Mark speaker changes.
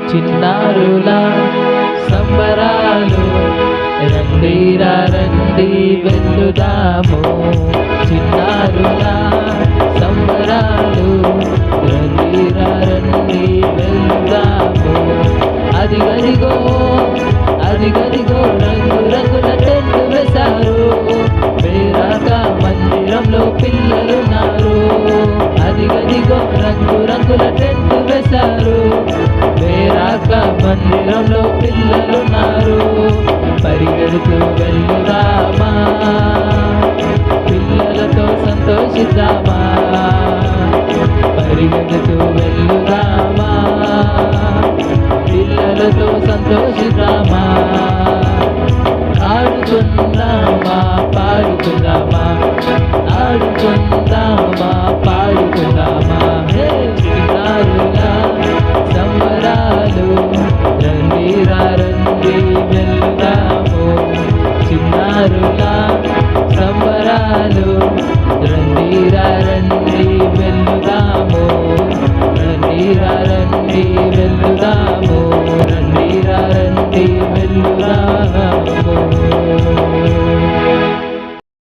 Speaker 1: చిన్నారులా సంబరాలు రండిరా రండి వెల్లుదాము. చిన్నారులా సంబరాలు రండిరా రండి వెల్లుదాము. అదిగదిగో అదిగదిగో రంగు రంగుల టెంట్ వేశారు, పేరాక మందిరంలో పిల్లలున్నారు. అదిగదిగో రంగు రంగుల టెంట్ వేశారు, పేరాక మందిరంలో పిల్లలున్నారు. పరిగెడుతూ వెళ్దామా, పిల్లలతో సంతోషిద్దామా. పరిగెడుతూ వెళ్దామా, పిల్లలతో సంతోషిద్దామా. ఆడుకుందామా పాడుకుందామా, ఆడుకుందామా పాడుకుందామా. చిన్నారులా సంబరాలు